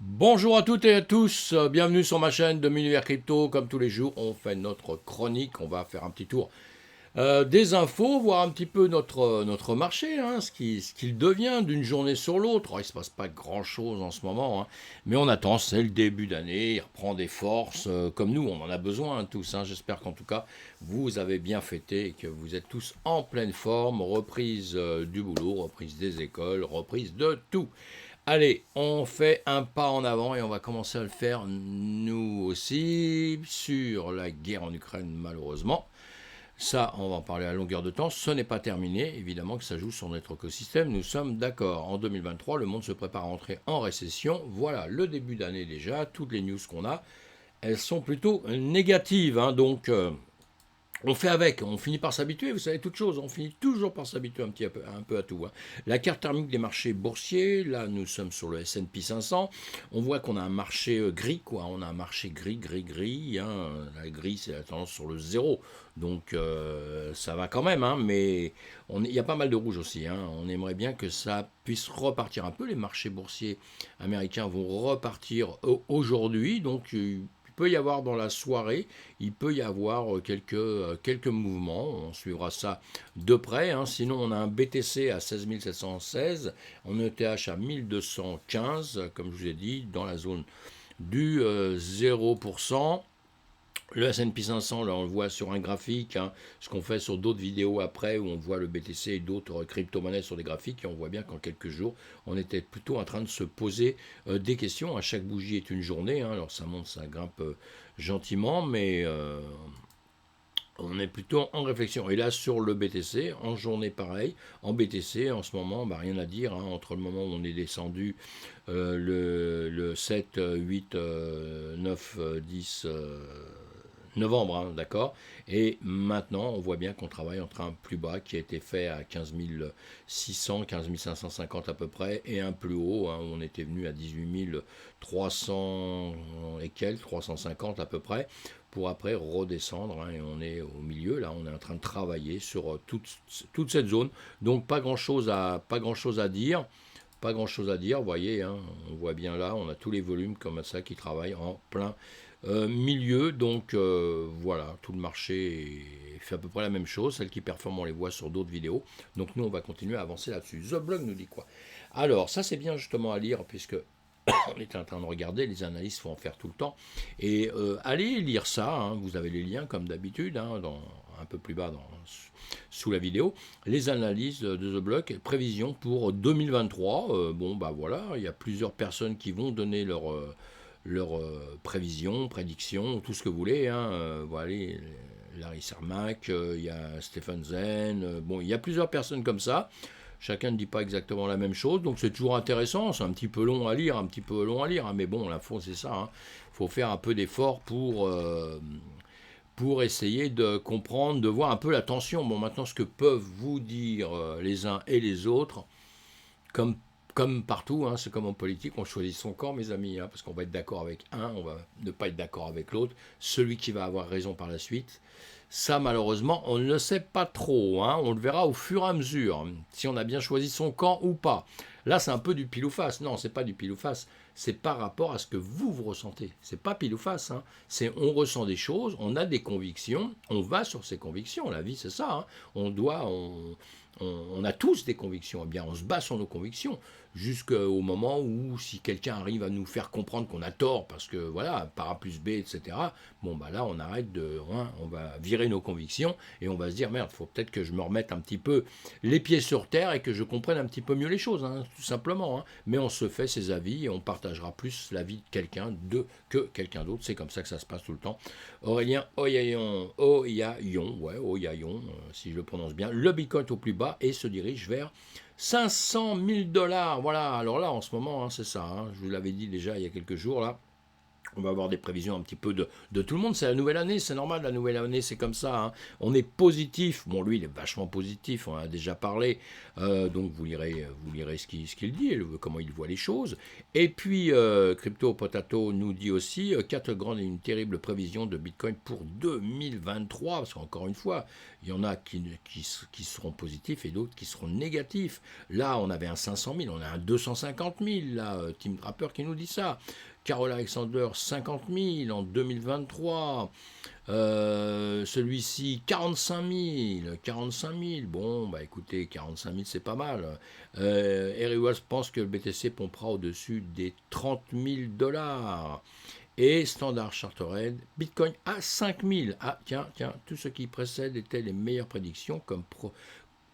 Bonjour à toutes et à tous, bienvenue sur ma chaîne de Univers Crypto. Comme tous les jours, on fait notre chronique, on va faire un petit tour des infos, voir un petit peu notre marché, hein, ce qu'il devient d'une journée sur l'autre. Il ne se passe pas grand-chose en ce moment, hein, mais on attend, c'est le début d'année, il reprend des forces, comme nous, on en a besoin hein, tous. Hein. J'espère qu'en tout cas, vous avez bien fêté et que vous êtes tous en pleine forme, reprise du boulot, reprise des écoles, reprise de tout. Allez, on fait un pas en avant et on va commencer à le faire nous aussi sur la guerre en Ukraine malheureusement. Ça, on va en parler à longueur de temps. Ce n'est pas terminé, évidemment que ça joue sur notre écosystème, nous sommes d'accord. En 2023, le monde se prépare à entrer en récession. Voilà, le début d'année déjà, toutes les news qu'on a, elles sont plutôt négatives. Hein, donc, on fait avec, on finit par s'habituer, vous savez, toute chose, on finit toujours par s'habituer un peu à tout. Hein. La carte thermique des marchés boursiers, là nous sommes sur le S&P 500, on voit qu'on a un marché gris, quoi, on a un marché gris, hein. La gris c'est la tendance sur le zéro, donc ça va quand même, hein, mais il y a pas mal de rouge aussi, hein. On aimerait bien que ça puisse repartir un peu, les marchés boursiers américains vont repartir aujourd'hui, donc il peut y avoir dans la soirée, il peut y avoir quelques mouvements. On suivra ça de près. Hein. Sinon, on a un BTC à 16 716, en ETH à 1215, comme je vous ai dit, dans la zone du 0%. Le S&P 500, là, on le voit sur un graphique, hein, ce qu'on fait sur d'autres vidéos après, où on voit le BTC et d'autres crypto-monnaies sur des graphiques, et on voit bien qu'en quelques jours, on était plutôt en train de se poser des questions. À chaque bougie est une journée, hein, alors ça monte, ça grimpe gentiment, mais on est plutôt en réflexion. Et là, sur le BTC, en journée pareil, en BTC, en ce moment, bah, rien à dire, hein, entre le moment où on est descendu, le 7, 8, 9, 10 novembre, hein, d'accord. Et maintenant, on voit bien qu'on travaille entre un plus bas qui a été fait à 15 600, 15 550 à peu près, et un plus haut, hein, où on était venu à 18 300 et quelques, 350 à peu près, pour après redescendre, hein, et on est au milieu, là, on est en train de travailler sur toute cette zone. Donc pas grand chose à dire. Pas grand chose à dire, vous voyez, hein, on voit bien là, on a tous les volumes comme ça qui travaillent en plein milieu, donc voilà, tout le marché fait à peu près la même chose. Celles qui performent, on les voit sur d'autres vidéos. Donc nous, on va continuer à avancer là-dessus. The Blog nous dit quoi? Alors, ça c'est bien justement à lire, puisque on est en train de regarder, les analystes faut en faire tout le temps. Et allez lire ça, hein, vous avez les liens comme d'habitude, hein, un peu plus bas sous la vidéo. Les analyses de The Block, prévisions pour 2023. Bon, bah voilà, il y a plusieurs personnes qui vont donner leurs prévisions, prédictions, tout ce que vous voulez. Hein. Voilà, Larry Sarmac, il y a Stephen Zen, bon, il y a plusieurs personnes comme ça. Chacun ne dit pas exactement la même chose, donc c'est toujours intéressant. C'est un petit peu long à lire, hein, mais bon, l'info c'est ça. Il faut faire un peu d'effort pour essayer de comprendre, de voir un peu la tension. Bon, maintenant, ce que peuvent vous dire les uns et les autres, comme comme partout, hein, c'est comme en politique, on choisit son camp, mes amis, hein, parce qu'on va être d'accord avec un, on va ne pas être d'accord avec l'autre, celui qui va avoir raison par la suite. Ça, malheureusement, on ne le sait pas trop. Hein, on le verra au fur et à mesure, si on a bien choisi son camp ou pas. Là, c'est un peu du pile ou face. Non, c'est pas du pile ou face. C'est par rapport à ce que vous ressentez. C'est pas pile ou face. Hein. C'est on ressent des choses, on a des convictions, on va sur ces convictions. La vie, c'est ça. Hein. On a tous des convictions. Eh bien, on se bat sur nos convictions jusqu'au moment où, si quelqu'un arrive à nous faire comprendre qu'on a tort, parce que voilà, par A plus B, etc., bon, bah là, on arrête hein, on va virer nos convictions et on va se dire, merde, il faut peut-être que je me remette un petit peu les pieds sur terre et que je comprenne un petit peu mieux les choses, hein, tout simplement. Hein. Mais on se fait ses avis et on partagera plus la vie de quelqu'un que quelqu'un d'autre. C'est comme ça que ça se passe tout le temps. Aurélien Oyayon, si je le prononce bien, le Bitcoin au plus bas et se dirige vers 500 000 $. Voilà, alors là, en ce moment, hein, c'est ça. Hein, je vous l'avais dit déjà il y a quelques jours, là. On va avoir des prévisions un petit peu de tout le monde. C'est la nouvelle année, c'est normal, la nouvelle année, c'est comme ça, hein. On est positif. Bon, lui, il est vachement positif, on en a déjà parlé. Donc, vous lirez ce qu'il dit, comment il voit les choses. Et puis, Crypto Potato nous dit aussi quatre grandes et une terrible prévision de Bitcoin pour 2023. Parce qu'encore une fois, il y en a qui seront positifs et d'autres qui seront négatifs. Là, on avait un 500 000, on a un 250 000. Là, Tim Draper qui nous dit ça. Carol Alexander, 50 000 en 2023. Celui-ci, 45 000. 45 000. Bon, bah écoutez, 45 000, c'est pas mal. Harry Wells pense que le BTC pompera au-dessus des 30 000 dollars. Et Standard Chartered, Bitcoin à 5 000. Ah, tiens, tout ce qui précède était les meilleures prédictions, comme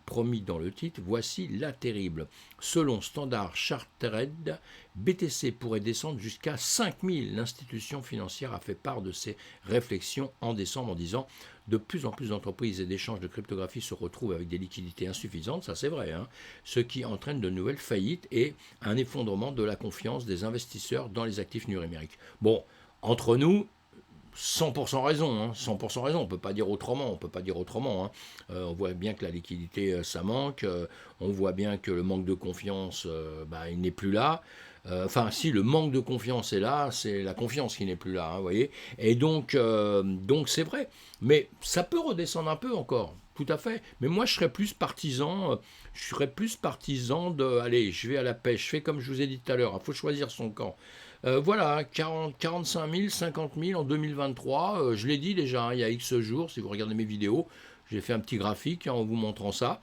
promis dans le titre, voici la terrible. Selon Standard Chartered, BTC pourrait descendre jusqu'à 5000. L'institution financière a fait part de ses réflexions en décembre en disant de plus en plus d'entreprises et d'échanges de cryptographie se retrouvent avec des liquidités insuffisantes, ça c'est vrai, hein, ce qui entraîne de nouvelles faillites et un effondrement de la confiance des investisseurs dans les actifs numériques. Bon, entre nous, 100% raison, hein, 100% raison, on ne peut pas dire autrement, hein. On voit bien que la liquidité, ça manque, on voit bien que le manque de confiance, il n'est plus là. Enfin, si le manque de confiance est là, c'est la confiance qui n'est plus là, hein, vous voyez. Et donc c'est vrai, mais ça peut redescendre un peu encore. Tout à fait. Mais moi, je serais plus partisan de, allez, je vais à la pêche, je fais comme je vous ai dit tout à l'heure, il faut choisir son camp. Voilà, 45 000, 50 000 en 2023. Je l'ai dit déjà, hein, il y a X jours, si vous regardez mes vidéos, j'ai fait un petit graphique, hein, en vous montrant ça.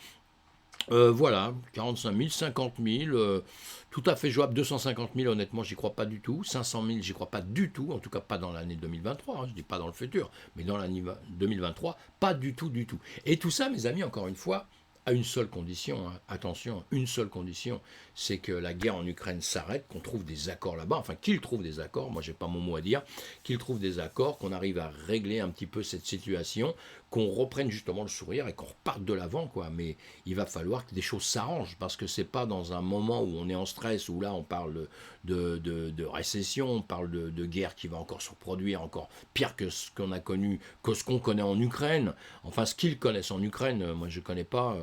Voilà, 45 000, 50 000, tout à fait jouable. 250 000, honnêtement, j'y crois pas du tout. 500 000, j'y crois pas du tout. En tout cas, pas dans l'année 2023. Hein, je dis pas dans le futur, mais dans l'année 2023, pas du tout, du tout. Et tout ça, mes amis, encore une fois, à une seule condition, hein. Attention, une seule condition, c'est que la guerre en Ukraine s'arrête, qu'on trouve des accords là-bas, enfin qu'ils trouvent des accords, moi j'ai pas mon mot à dire, qu'ils trouvent des accords, qu'on arrive à régler un petit peu cette situation, qu'on reprenne justement le sourire et qu'on reparte de l'avant, quoi. Mais il va falloir que des choses s'arrangent, parce que c'est pas dans un moment où on est en stress, où là on parle de récession, on parle de guerre qui va encore se reproduire, encore pire que ce qu'on a connu, que ce qu'on connaît en Ukraine, enfin ce qu'ils connaissent en Ukraine, moi je connais pas,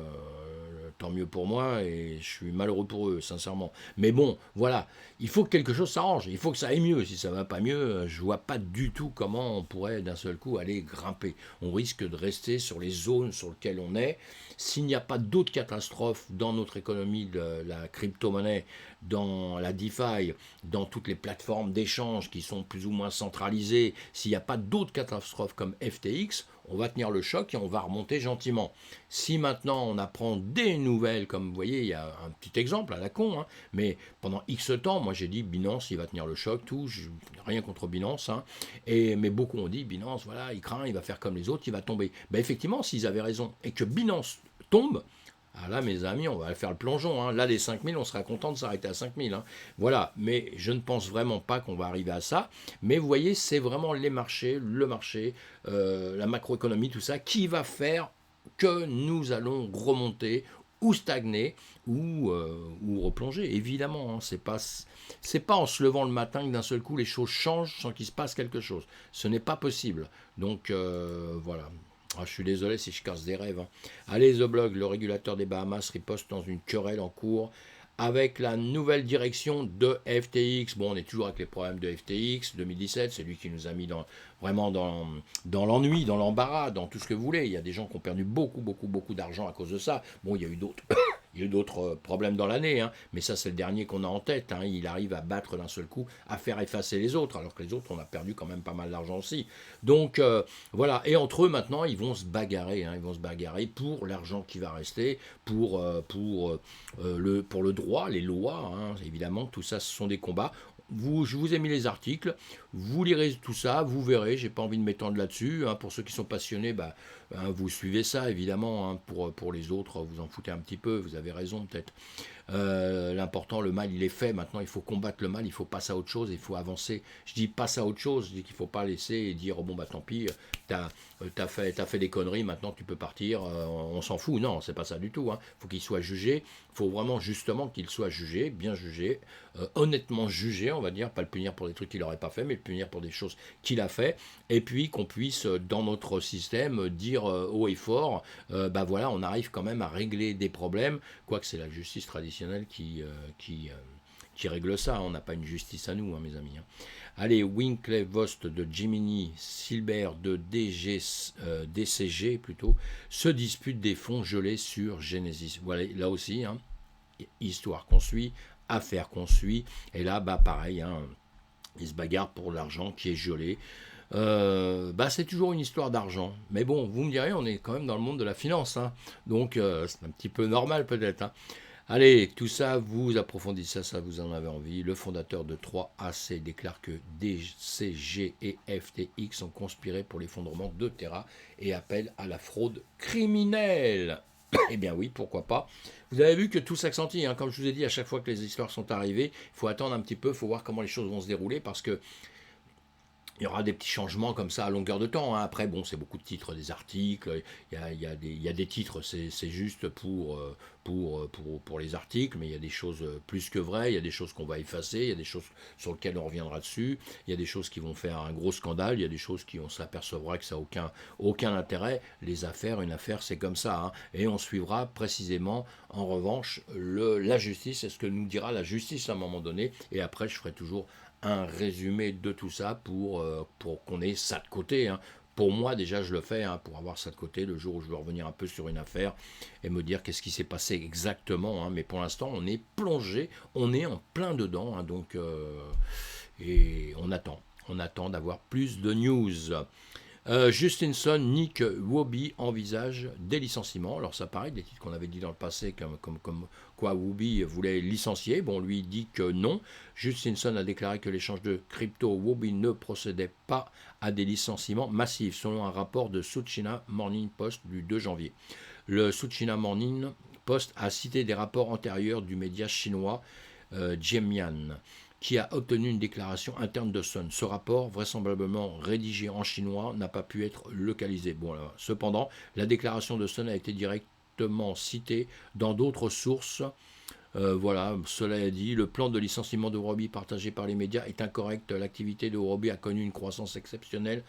tant mieux pour moi et je suis malheureux pour eux, sincèrement. Mais bon, voilà, il faut que quelque chose s'arrange, il faut que ça aille mieux. Si ça va pas mieux, je vois pas du tout comment on pourrait d'un seul coup aller grimper. On risque de rester sur les zones sur lesquelles on est. S'il n'y a pas d'autres catastrophes dans notre économie de la crypto-monnaie, dans la DeFi, dans toutes les plateformes d'échange qui sont plus ou moins centralisées, s'il n'y a pas d'autres catastrophes comme FTX, on va tenir le choc et on va remonter gentiment. Si maintenant on apprend des nouvelles, comme vous voyez, il y a un petit exemple à la con, hein, mais pendant X temps, moi j'ai dit Binance, il va tenir le choc, tout, rien contre Binance, hein, mais beaucoup ont dit Binance, voilà, il craint, il va faire comme les autres, il va tomber. Ben effectivement, s'ils avaient raison et que Binance tombe, ah là, mes amis, on va faire le plongeon, hein. Là, les 5000, on sera content de s'arrêter à 5000, hein. Voilà, mais je ne pense vraiment pas qu'on va arriver à ça. Mais vous voyez, c'est vraiment les marchés, le marché, la macroéconomie, tout ça, qui va faire que nous allons remonter ou stagner ou replonger. Évidemment, hein, c'est pas en se levant le matin que d'un seul coup les choses changent sans qu'il se passe quelque chose. Ce n'est pas possible. Donc voilà. Ah, je suis désolé si je casse des rêves, hein. Allez, The Blog, le régulateur des Bahamas riposte dans une querelle en cours avec la nouvelle direction de FTX. Bon, on est toujours avec les problèmes de FTX 2017, c'est lui qui nous a mis vraiment dans l'ennui, dans l'embarras, dans tout ce que vous voulez. Il y a des gens qui ont perdu beaucoup d'argent à cause de ça. Bon, il y a eu d'autres. Il y a eu d'autres problèmes dans l'année, hein, mais ça c'est le dernier qu'on a en tête, hein. Il arrive à battre d'un seul coup, à faire effacer les autres, alors que les autres on a perdu quand même pas mal d'argent aussi. Donc voilà, et entre eux maintenant ils vont se bagarrer, hein, ils vont se bagarrer pour l'argent qui va rester, pour le droit, les lois, hein. Évidemment tout ça ce sont des combats. Je vous ai mis les articles, vous lirez tout ça, vous verrez, j'ai pas envie de m'étendre là-dessus, hein. Pour ceux qui sont passionnés, vous suivez ça évidemment, hein. Pour les autres, vous en foutez un petit peu, vous avez raison peut-être. L'important, le mal, il est fait. Maintenant, il faut combattre le mal, il faut passer à autre chose, il faut avancer. Je dis passe à autre chose, je dis qu'il ne faut pas laisser et dire, oh, bon, bah tant pis, t'as fait des conneries, maintenant tu peux partir, on s'en fout. Non, c'est pas ça du tout. Hein. Faut qu'il soit jugé, il faut vraiment justement qu'il soit jugé, bien jugé, honnêtement jugé, on va dire, pas le punir pour des trucs qu'il n'aurait pas fait, mais le punir pour des choses qu'il a fait, et puis qu'on puisse, dans notre système, dire haut et fort, bah voilà, on arrive quand même à régler des problèmes, quoique c'est la justice traditionnelle qui règle ça, on n'a pas une justice à nous, hein, mes amis. Hein. Allez, Winkley Vost de Jiminy, Silbert de DCG plutôt, se disputent des fonds gelés sur Genesis. Voilà, là aussi, hein, histoire qu'on suit, affaire qu'on suit, et là, bah pareil, hein, ils se bagarrent pour l'argent qui est gelé. Bah c'est toujours une histoire d'argent. Mais bon, vous me direz, on est quand même dans le monde de la finance, hein, donc c'est un petit peu normal peut-être. Hein. Allez, tout ça, vous approfondissez ça, vous en avez envie. Le fondateur de 3AC déclare que DCG et FTX ont conspiré pour l'effondrement de Terra et appelle à la fraude criminelle. Eh bien oui, pourquoi pas. Vous avez vu que tout s'accentue, hein. Comme je vous ai dit, à chaque fois que les histoires sont arrivées, il faut attendre un petit peu, il faut voir comment les choses vont se dérouler, parce que il y aura des petits changements comme ça à longueur de temps. Hein. Après, bon, c'est beaucoup de titres, des articles. Il y a des titres, c'est juste pour les articles, mais il y a des choses plus que vraies. Il y a des choses qu'on va effacer. Il y a des choses sur lesquelles on reviendra dessus. Il y a des choses qui vont faire un gros scandale. Il y a des choses qui on s'apercevra que ça n'a aucun intérêt. Les affaires, une affaire, c'est comme ça. Hein. Et on suivra précisément, en revanche, la justice. Et ce que nous dira la justice à un moment donné. Et après, je ferai toujours un résumé de tout ça pour qu'on ait ça de côté. Hein. Pour moi, déjà, je le fais, hein, pour avoir ça de côté, le jour où je veux revenir un peu sur une affaire et me dire qu'est-ce qui s'est passé exactement. Hein. Mais pour l'instant, on est plongé, on est en plein dedans, hein, donc, et on attend d'avoir plus de news. Justinson, Nick Whoopi envisage des licenciements. Alors ça paraît des titres qu'on avait dit dans le passé comme quoi Whoopi voulait licencier. Bon, lui dit que non. Justinson a déclaré que l'échange de crypto Whoopi ne procédait pas à des licenciements massifs, selon un rapport de South China Morning Post du 2 janvier. Le South China Morning Post a cité des rapports antérieurs du média chinois Jiemian, qui a obtenu une déclaration interne de Sun. Ce rapport, vraisemblablement rédigé en chinois, n'a pas pu être localisé. Bon, alors, cependant, la déclaration de Sun a été directement citée dans d'autres sources. Voilà, cela dit, le plan de licenciement de Whoopi partagé par les médias est incorrect. L'activité de Whoopi a connu une croissance exceptionnelle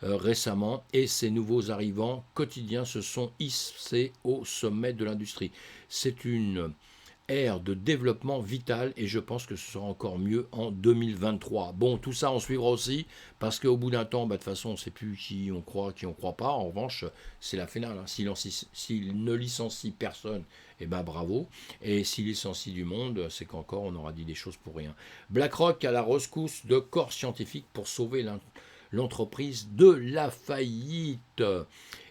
récemment et ces nouveaux arrivants quotidiens se sont hissés au sommet de l'industrie. C'est une ère de développement vital et je pense que ce sera encore mieux en 2023. Bon, tout ça on suivra aussi parce qu'au bout d'un temps, bah, de toute façon on ne sait plus qui on croit pas. En revanche, c'est la finale. Hein. S'il ne licencie personne, eh ben bravo. Et s'il licencie du monde, c'est qu'encore on aura dit des choses pour rien. BlackRock à la rescousse de corps scientifiques pour sauver l'entreprise de la faillite.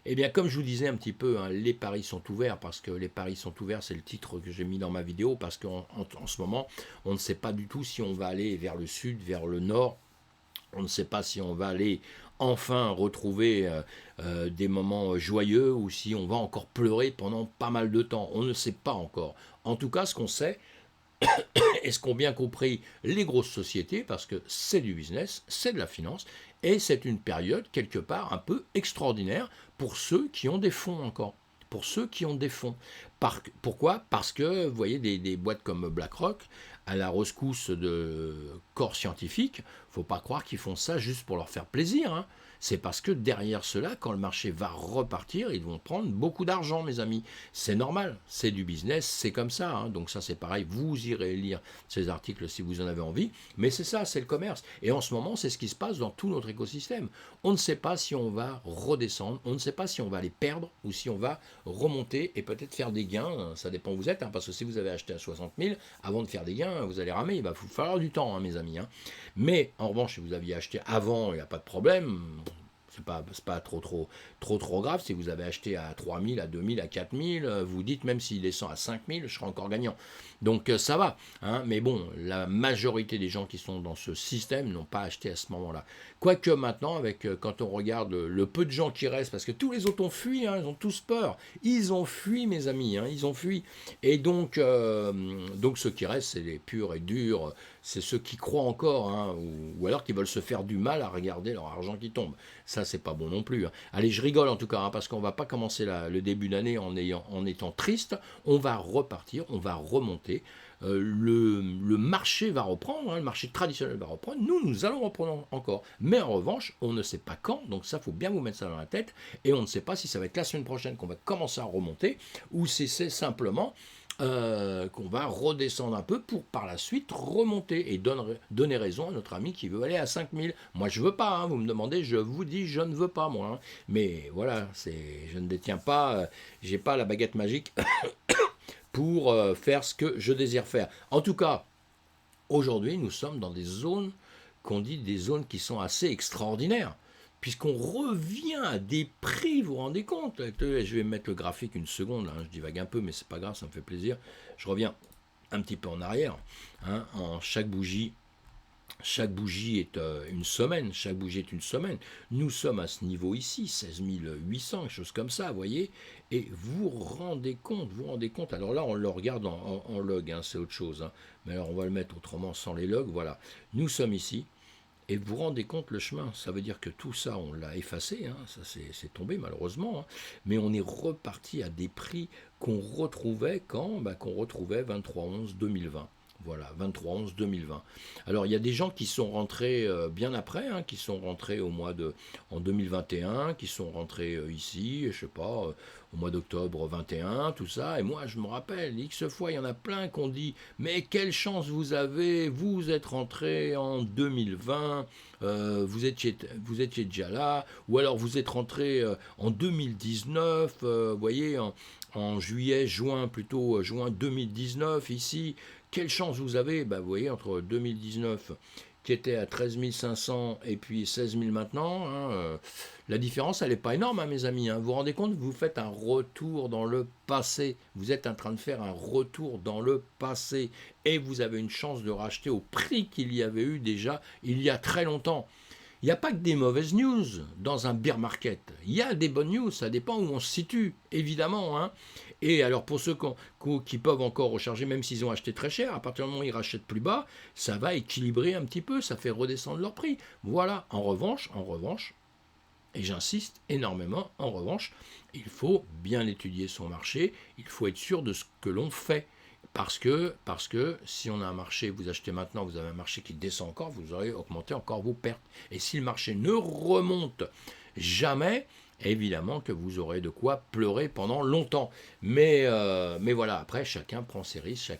Eh bien, comme je vous disais un petit peu, hein, les paris sont ouverts, parce que les paris sont ouverts, c'est le titre que j'ai mis dans ma vidéo, parce qu'en ce moment, on ne sait pas du tout si on va aller vers le sud, vers le nord, on ne sait pas si on va aller enfin retrouver des moments joyeux, ou si on va encore pleurer pendant pas mal de temps, on ne sait pas encore. En tout cas, ce qu'on sait, et ce qu'ont bien compris les grosses sociétés, parce que c'est du business, c'est de la finance, et c'est une période quelque part un peu extraordinaire pour ceux qui ont des fonds encore. Pour ceux qui ont des fonds. Pourquoi ? Parce que, vous voyez, des boîtes comme BlackRock, à la rescousse de corps scientifiques, il ne faut pas croire qu'ils font ça juste pour leur faire plaisir. Hein. C'est parce que derrière cela, quand le marché va repartir, ils vont prendre beaucoup d'argent, mes amis. C'est normal, c'est du business, c'est comme ça. Hein. Donc ça, c'est pareil, vous irez lire ces articles si vous en avez envie. Mais c'est ça, c'est le commerce. Et en ce moment, c'est ce qui se passe dans tout notre écosystème. On ne sait pas si on va redescendre, on ne sait pas si on va les perdre ou si on va remonter et peut-être faire des gains. Ça dépend où vous êtes, hein, parce que si vous avez acheté à 60 000, avant de faire des gains, vous allez ramer. Il va vous falloir du temps, hein, mes amis. Hein. Mais en revanche, si vous aviez acheté avant, il n'y a pas de problème. C'est pas trop grave. Si vous avez acheté à 3000, à 2000, à 4000, vous dites même s'il descend à 5000, je serai encore gagnant. Donc ça va. Hein, mais bon, la majorité des gens qui sont dans ce système n'ont pas acheté à ce moment-là. Quoique maintenant, quand on regarde le peu de gens qui restent, parce que tous les autres ont fui, hein, ils ont tous peur. Ils ont fui, mes amis, hein, ils ont fui. Et donc ceux qui restent, c'est les purs et durs, c'est ceux qui croient encore, hein, ou alors qui veulent se faire du mal à regarder leur argent qui tombe. Ça, c'est pas bon non plus. Hein. Allez, je rigole en tout cas, hein, parce qu'on va pas commencer le début d'année en étant triste. On va repartir, on va remonter. Le marché va reprendre, hein, le marché traditionnel va reprendre. Nous allons reprendre encore. Mais en revanche, on ne sait pas quand. Donc ça, faut bien vous mettre ça dans la tête. Et on ne sait pas si ça va être la semaine prochaine qu'on va commencer à remonter, ou si c'est simplement qu'on va redescendre un peu pour par la suite remonter et donner raison à notre ami qui veut aller à 5000. Moi je veux pas, hein, vous me demandez, je vous dis je ne veux pas moi. Hein. Mais voilà, je ne détiens pas, j'ai pas la baguette magique pour faire ce que je désire faire. En tout cas, aujourd'hui nous sommes dans des zones qu'on dit des zones qui sont assez extraordinaires. Puisqu'on revient à des prix, vous vous rendez compte? Je vais mettre le graphique une seconde, hein, je divague un peu, mais c'est pas grave, ça me fait plaisir. Je reviens un petit peu en arrière. Hein, chaque bougie est une semaine. Chaque bougie est une semaine. Nous sommes à ce niveau ici, 16 800, quelque chose comme ça, vous voyez. Et vous vous rendez compte. Alors là, on le regarde en log, hein, c'est autre chose. Hein. Mais alors, on va le mettre autrement, sans les logs. Voilà. Nous sommes ici. Et vous vous rendez compte le chemin, ça veut dire que tout ça, on l'a effacé, hein, ça c'est tombé malheureusement, hein, mais on est reparti à des prix qu'on retrouvait quand qu'on retrouvait 23/11/2020. Voilà, 23/11/2020. Alors il y a des gens qui sont rentrés bien après, hein, qui sont rentrés en 2021, qui sont rentrés ici, je sais pas, au mois d'octobre 21, tout ça. Et moi je me rappelle, X fois, il y en a plein qui ont dit, mais quelle chance vous avez, vous êtes rentrés en 2020, vous étiez déjà là, ou alors vous êtes rentrés en 2019, vous voyez, en juillet, juin, plutôt juin 2019 ici. Quelle chance vous avez, vous voyez, entre 2019 qui était à 13 500 et puis 16 000 maintenant, hein, la différence, elle n'est pas énorme, hein, mes amis. Hein. Vous vous rendez compte, vous faites un retour dans le passé. Vous êtes en train de faire un retour dans le passé et vous avez une chance de racheter au prix qu'il y avait eu déjà il y a très longtemps. Il n'y a pas que des mauvaises news dans un bear market. Il y a des bonnes news, ça dépend où on se situe, évidemment. Hein. Et alors pour ceux qui peuvent encore recharger, même s'ils ont acheté très cher, à partir du moment où ils rachètent plus bas, ça va équilibrer un petit peu, ça fait redescendre leur prix. Voilà, en revanche, et j'insiste énormément, en revanche, il faut bien étudier son marché, il faut être sûr de ce que l'on fait. Parce que si on a un marché, vous achetez maintenant, vous avez un marché qui descend encore, vous aurez augmenté encore vos pertes. Et si le marché ne remonte jamais, évidemment que vous aurez de quoi pleurer pendant longtemps. Mais voilà, après, chacun prend ses risques,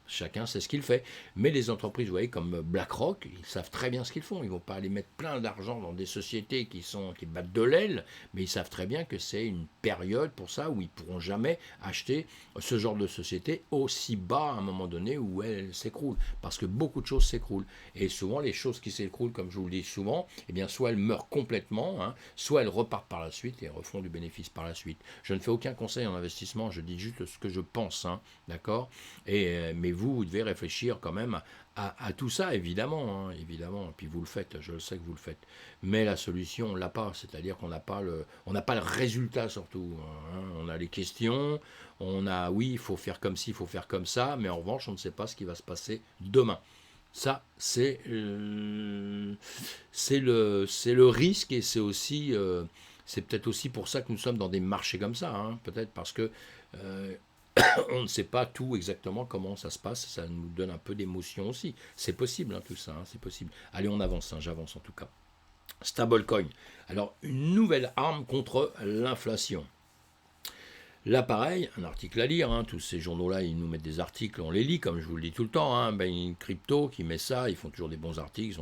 chacun sait ce qu'il fait. Mais les entreprises, vous voyez, comme BlackRock, ils savent très bien ce qu'ils font. Ils ne vont pas aller mettre plein d'argent dans des sociétés qui battent de l'aile, mais ils savent très bien que c'est une période pour ça où ils ne pourront jamais acheter ce genre de société aussi bas à un moment donné où elles s'écroulent. Parce que beaucoup de choses s'écroulent. Et souvent, les choses qui s'écroulent, comme je vous le dis souvent, eh bien, soit elles meurent complètement, hein, soit elles repartent par la suite et refont du bénéfice par la suite. Je ne fais aucun conseil en investissement, je dis juste ce que je pense, hein, d'accord ? Mais vous devez réfléchir quand même à tout ça, évidemment, hein, évidemment. Et puis vous le faites, je le sais que vous le faites. Mais la solution, on ne l'a pas. C'est-à-dire qu'on n'a pas le résultat surtout. Hein. On a les questions, oui, il faut faire comme ci, il faut faire comme ça, mais en revanche, on ne sait pas ce qui va se passer demain. Ça, c'est le risque et c'est peut-être aussi pour ça que nous sommes dans des marchés comme ça. Hein. Peut-être parce que on ne sait pas tout exactement comment ça se passe, ça nous donne un peu d'émotion aussi. C'est possible, hein, tout ça, hein, c'est possible. Allez, on avance, hein, j'avance en tout cas. Stablecoin. Alors, une nouvelle arme contre l'inflation. Là, pareil, un article à lire, hein, tous ces journaux-là, ils nous mettent des articles, on les lit, comme je vous le dis tout le temps. Hein, une crypto qui met ça, ils font toujours des bons articles,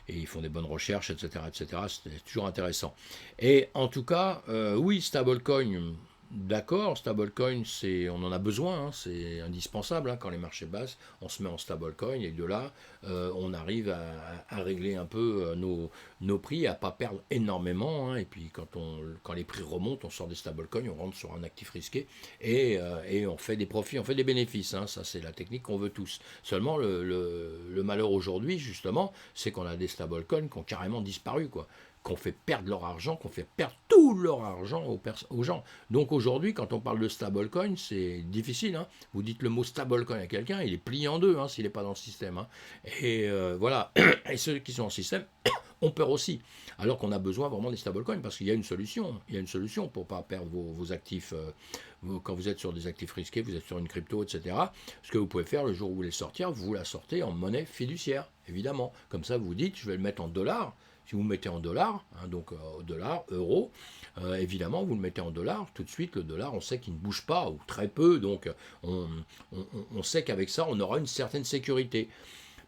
et ils font des bonnes recherches, etc. etc. C'est toujours intéressant. Et en tout cas, oui, stablecoin, D'accord, stablecoin, on en a besoin, hein, c'est indispensable, hein, quand les marchés baissent, on se met en stablecoin et de là, on arrive à régler un peu nos prix, à pas perdre énormément, hein, et puis quand les prix remontent, on sort des stablecoins, on rentre sur un actif risqué et on fait des profits, on fait des bénéfices, hein, ça c'est la technique qu'on veut tous. Seulement le malheur aujourd'hui, justement, c'est qu'on a des stablecoins qui ont carrément disparu, quoi, qu'on fait perdre leur argent, qu'on fait perdre tout leur argent aux gens. Donc aujourd'hui, quand on parle de stablecoin, c'est difficile, hein. Vous dites le mot stablecoin à quelqu'un, il est plié en deux, hein, s'il n'est pas dans le système, hein. Et voilà. Et ceux qui sont en système ont peur aussi. Alors qu'on a besoin vraiment des stablecoins parce qu'il y a une solution. Il y a une solution pour ne pas perdre vos actifs. Quand vous êtes sur des actifs risqués, vous êtes sur une crypto, etc. Ce que vous pouvez faire le jour où vous voulez sortir, vous la sortez en monnaie fiduciaire, évidemment. Comme ça, vous dites, je vais le mettre en dollars. Si vous mettez en dollars, hein, donc dollars, euros, évidemment, vous le mettez en dollars, tout de suite, le dollar, on sait qu'il ne bouge pas, ou très peu, donc on sait qu'avec ça, on aura une certaine sécurité.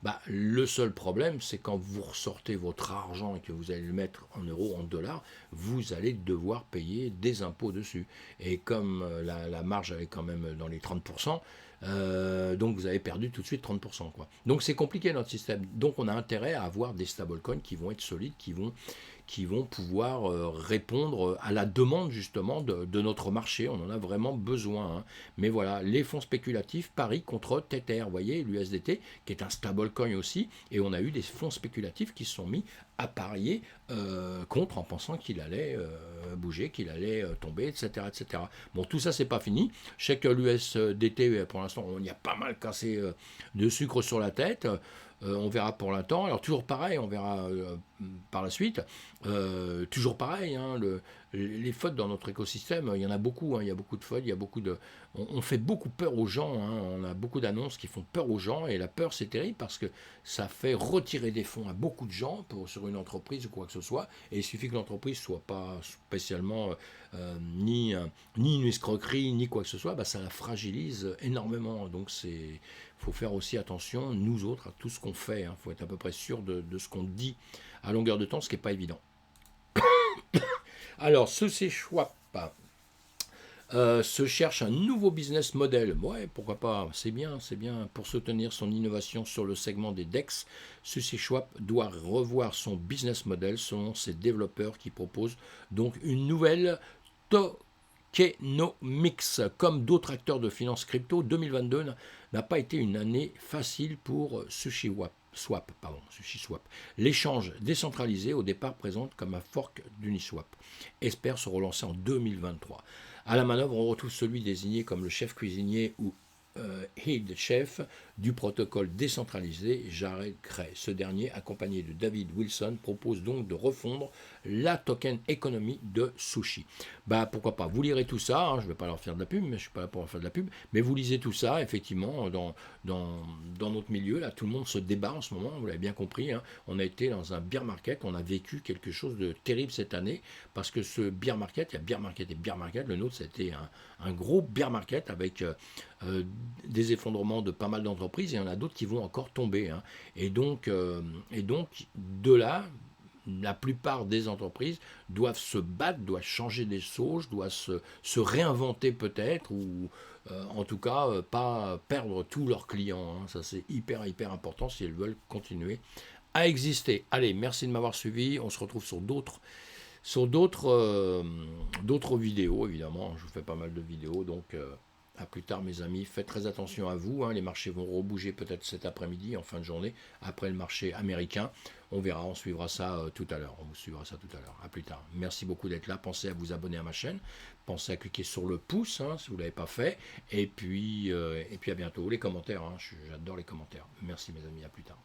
Bah, le seul problème, c'est quand vous ressortez votre argent et que vous allez le mettre en euros, en dollars, vous allez devoir payer des impôts dessus. Et comme la marge elle est quand même dans les 30%, donc vous avez perdu tout de suite 30%, quoi. Donc c'est compliqué notre système. Donc on a intérêt à avoir des stablecoins qui vont être solides, qui vont pouvoir répondre à la demande justement de notre marché. On en a vraiment besoin, hein. Mais voilà, les fonds spéculatifs parient contre Tether, vous voyez, l'USDT, qui est un stablecoin aussi, et on a eu des fonds spéculatifs qui se sont mis à parier contre en pensant qu'il allait bouger, qu'il allait tomber, etc., etc. Bon, tout ça, c'est pas fini. Je sais que l'USDT, pour l'instant, on y a pas mal cassé de sucre sur la tête. On verra pour l'instant. Alors toujours pareil, on verra par la suite. Toujours pareil, hein, les fautes dans notre écosystème, il y en a beaucoup, hein, il y a beaucoup de fautes, il y a beaucoup de... On fait beaucoup peur aux gens, hein, on a beaucoup d'annonces qui font peur aux gens, et la peur c'est terrible parce que ça fait retirer des fonds à beaucoup de gens sur une entreprise ou quoi que ce soit, et il suffit que l'entreprise soit pas spécialement ni une escroquerie, ni quoi que ce soit, bah, ça la fragilise énormément, donc il faut faire aussi attention, nous autres, à tout ce qu'on fait, il faut être à peu près sûr de ce qu'on dit à longueur de temps, ce qui n'est pas évident. Alors, ceci Schwab se cherche un nouveau business model. Ouais, pourquoi pas, c'est bien, c'est bien. Pour soutenir son innovation sur le segment des DEX, Suzy Schwab doit revoir son business model selon ses développeurs qui proposent donc une nouvelle tokenomics. Comme d'autres acteurs de finance crypto, 2022 n'a pas été une année facile pour SushiSwap. L'échange décentralisé au départ présente comme un fork d'Uniswap. Espère se relancer en 2023. À la manœuvre, on retrouve celui désigné comme le chef cuisinier ou head chef du protocole décentralisé Jared Gray. Ce dernier, accompagné de David Wilson, propose donc de refondre la token economy de Sushi. Bah pourquoi pas, vous lirez tout ça, hein, je ne vais pas leur faire de la pub, mais je ne suis pas là pour leur faire de la pub, mais vous lisez tout ça, effectivement, dans notre milieu, là, tout le monde se débat en ce moment, vous l'avez bien compris, hein, on a été dans un bear market, on a vécu quelque chose de terrible cette année, parce que ce bear market, il y a bear market et bear market, le nôtre c'était un gros bear market avec des effondrements de pas mal d'entreprises, et il y en a d'autres qui vont encore tomber, hein. Et donc de là, la plupart des entreprises doivent se battre, doivent changer des sauges, doivent se réinventer peut-être, ou en tout cas pas perdre tous leurs clients, hein. Ça c'est hyper important si elles veulent continuer à exister. Allez, merci de m'avoir suivi, on se retrouve sur d'autres vidéos, évidemment, je vous fais pas mal de vidéos, donc à plus tard mes amis, faites très attention à vous, hein. Les marchés vont rebouger peut-être cet après-midi, en fin de journée, après le marché américain, on verra, on suivra ça tout à l'heure, on vous suivra ça tout à l'heure, à plus tard. Merci beaucoup d'être là, pensez à vous abonner à ma chaîne, pensez à cliquer sur le pouce, hein, si vous ne l'avez pas fait, et puis à bientôt, les commentaires, hein, j'adore les commentaires, merci mes amis, à plus tard.